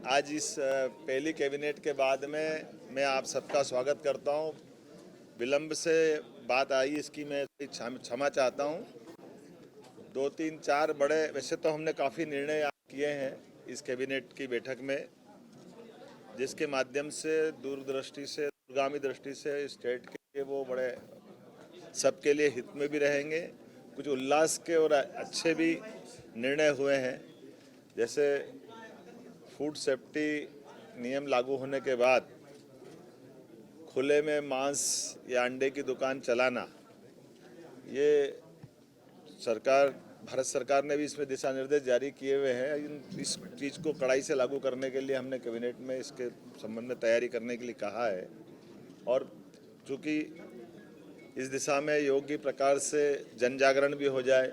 आज इस पहली कैबिनेट के बाद में मैं आप सबका स्वागत करता हूं। विलंब से बात आई, इसकी मैं क्षमा चाहता हूं। 2-3-4 बड़े, वैसे तो हमने काफ़ी निर्णय किए हैं इस कैबिनेट की बैठक में, जिसके माध्यम से दूरदृष्टि से, दूरगामी दृष्टि से स्टेट के वो बड़े सबके लिए हित में भी रहेंगे। कुछ उल्लास के और अच्छे भी निर्णय हुए हैं। जैसे फूड सेफ्टी नियम लागू होने के बाद खुले में मांस या अंडे की दुकान चलाना, ये भारत सरकार ने भी इसमें दिशा निर्देश जारी किए हुए हैं। इस चीज़ को कड़ाई से लागू करने के लिए हमने कैबिनेट में इसके संबंध में तैयारी करने के लिए कहा है। और चूँकि इस दिशा में योग्य प्रकार से जन जागरण भी हो जाए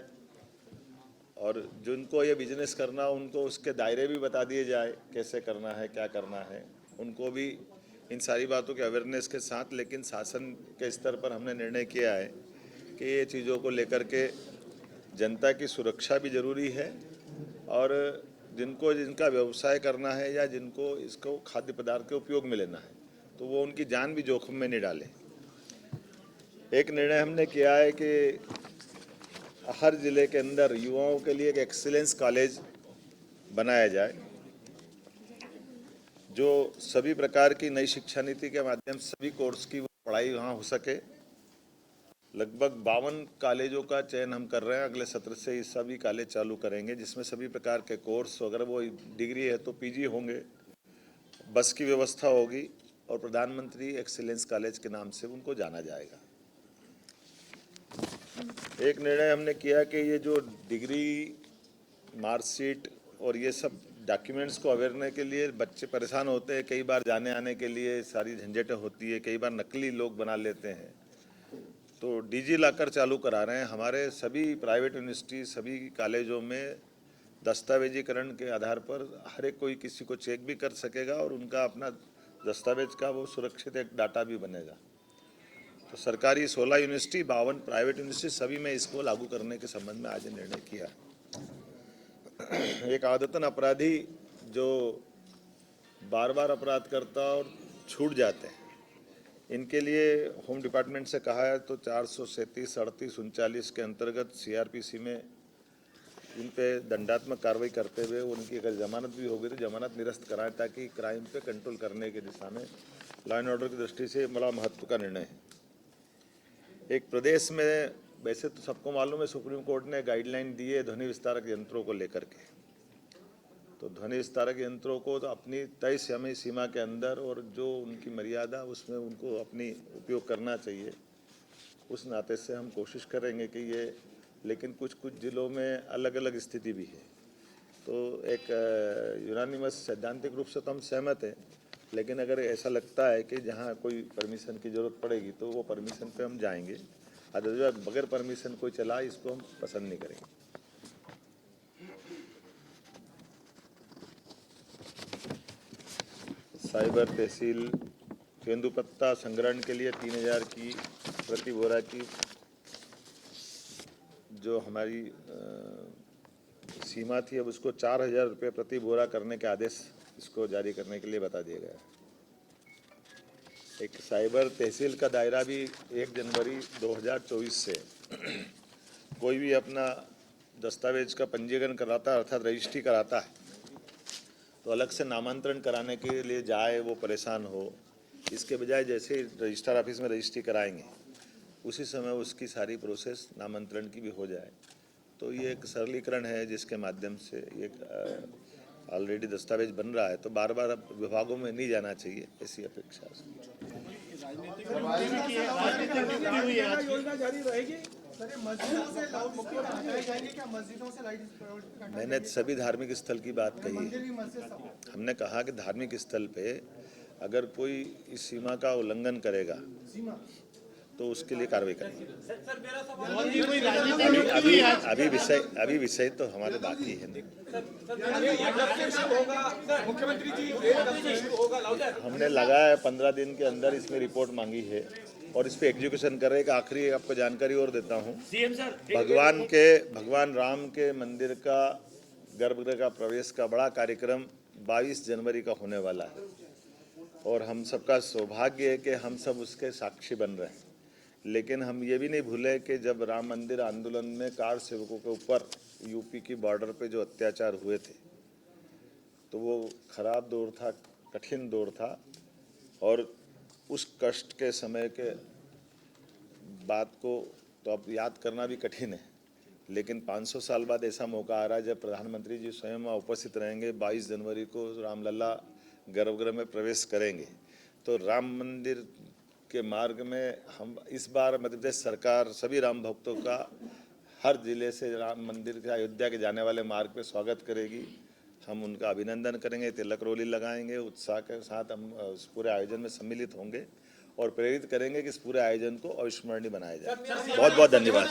और जिनको ये बिजनेस करना उनको उसके दायरे भी बता दिए जाए, कैसे करना है, क्या करना है, उनको भी इन सारी बातों के अवेयरनेस के साथ। लेकिन शासन के स्तर पर हमने निर्णय किया है कि ये चीज़ों को लेकर के जनता की सुरक्षा भी ज़रूरी है और जिनका व्यवसाय करना है या जिनको इसको खाद्य पदार्थ के उपयोग में लेना है तो वो उनकी जान भी जोखिम में नहीं डालें। एक निर्णय हमने किया है कि हर ज़िले के अंदर युवाओं के लिए एक एक्सीलेंस कॉलेज बनाया जाए, जो सभी प्रकार की नई शिक्षा नीति के माध्यम से सभी कोर्स की पढ़ाई वहाँ हो सके। लगभग 52 कॉलेजों का चयन हम कर रहे हैं। अगले सत्र से ये सभी कॉलेज चालू करेंगे, जिसमें सभी प्रकार के कोर्स, अगर वो डिग्री है तो पीजी होंगे, बस की व्यवस्था होगी और प्रधानमंत्री एक्सीलेंस कॉलेज के नाम से उनको जाना जाएगा। एक निर्णय हमने किया कि ये जो डिग्री, मार्कशीट और ये सब डॉक्यूमेंट्स को अवेयरने के लिए बच्चे परेशान होते हैं, कई बार जाने आने के लिए सारी झंझटें होती है, कई बार नकली लोग बना लेते हैं, तो डिजी लॉकर चालू करा रहे हैं। हमारे सभी प्राइवेट यूनिवर्सिटी, सभी कॉलेजों में दस्तावेजीकरण के आधार पर हर एक कोई किसी को चेक भी कर सकेगा और उनका अपना दस्तावेज का वो सुरक्षित एक डाटा भी बनेगा। तो सरकारी 16 यूनिवर्सिटी, 52 प्राइवेट यूनिवर्सिटी, सभी में इसको लागू करने के संबंध में आज निर्णय किया। एक आदतन अपराधी जो बार बार अपराध करता और छूट जाते हैं, इनके लिए होम डिपार्टमेंट से कहा है तो 437, 38, 39 के अंतर्गत सीआरपीसी में इन पे दंडात्मक कार्रवाई करते हुए उनकी अगर जमानत भी होगी तो जमानत निरस्त कराएं, ताकि क्राइम पे कंट्रोल करने की दिशा में लॉ एंड ऑर्डर की दृष्टि से बड़ा महत्व का निर्णय है। एक प्रदेश में, वैसे तो सबको मालूम है, सुप्रीम कोर्ट ने गाइडलाइन दी है ध्वनि विस्तारक यंत्रों को लेकर के। तो ध्वनि विस्तारक यंत्रों को तो अपनी तय समय सीमा के अंदर और जो उनकी मर्यादा उसमें उनको अपनी उपयोग करना चाहिए। उस नाते से हम कोशिश करेंगे कि ये, लेकिन कुछ कुछ जिलों में अलग अलग स्थिति भी है। तो एक यूनानिमस सैद्धांतिक रूप से तो हम सहमत हैं, लेकिन अगर ऐसा लगता है कि जहाँ कोई परमिशन की ज़रूरत पड़ेगी तो वो परमिशन पे हम जाएंगे। अदरवाइज बगैर परमिशन कोई चला, इसको हम पसंद नहीं करेंगे। साइबर तहसील तेंदुपत्ता संग्रहण के लिए 3000 की प्रति बोरा की जो हमारी सीमा थी, अब उसको 4000 रुपये प्रति बोरा करने के आदेश इसको जारी करने के लिए बता दिया गया। एक साइबर तहसील का दायरा भी 1 जनवरी 2024 से कोई भी अपना दस्तावेज का पंजीकरण कराता है, अर्थात रजिस्ट्री कराता है, तो अलग से नामांतरण कराने के लिए जाए, वो परेशान हो, इसके बजाय जैसे रजिस्ट्रार ऑफिस में रजिस्ट्री कराएंगे उसी समय उसकी सारी प्रोसेस नामांतरण की भी हो जाए। तो ये एक सरलीकरण है जिसके माध्यम से ये ऑलरेडी दस्तावेज बन रहा है, तो बार बार अब विभागों में नहीं जाना चाहिए, ऐसी अपेक्षा मैंने सभी धार्मिक स्थल की बात कही है। हमने कहा कि धार्मिक स्थल पे अगर कोई इस सीमा का उल्लंघन करेगा तो उसके लिए कार्रवाई करेंगे। अभी विषय तो हमारे बाकी है नहीं। हमने लगाया 15 दिन के अंदर इसमें रिपोर्ट मांगी है और इस पे एग्जीक्यूशन कर रहे हैं। आखिरी आपको जानकारी और देता हूँ, भगवान राम के मंदिर का गर्भगृह का प्रवेश का बड़ा कार्यक्रम 22 जनवरी का होने वाला है और हम सबका सौभाग्य है कि हम सब उसके साक्षी बन रहे हैं। लेकिन हम ये भी नहीं भूले कि जब राम मंदिर आंदोलन में कार सेवकों के ऊपर यूपी की बॉर्डर पे जो अत्याचार हुए थे, तो वो खराब दौर था, कठिन दौर था और उस कष्ट के समय के बात को तो अब याद करना भी कठिन है। लेकिन 500 साल बाद ऐसा मौका आ रहा है जब प्रधानमंत्री जी स्वयं वहाँ उपस्थित रहेंगे। 22 जनवरी को रामलला गर्भगृह में प्रवेश करेंगे। तो राम मंदिर के मार्ग में हम इस बार मध्य प्रदेश सरकार सभी राम भक्तों का हर जिले से राम मंदिर के अयोध्या के जाने वाले मार्ग पे स्वागत करेगी। हम उनका अभिनंदन करेंगे, तिलक रोली लगाएंगे, उत्साह के साथ हम इस पूरे आयोजन में सम्मिलित होंगे और प्रेरित करेंगे कि इस पूरे आयोजन को अविस्मरणीय बनाया जाए। बहुत बहुत धन्यवाद।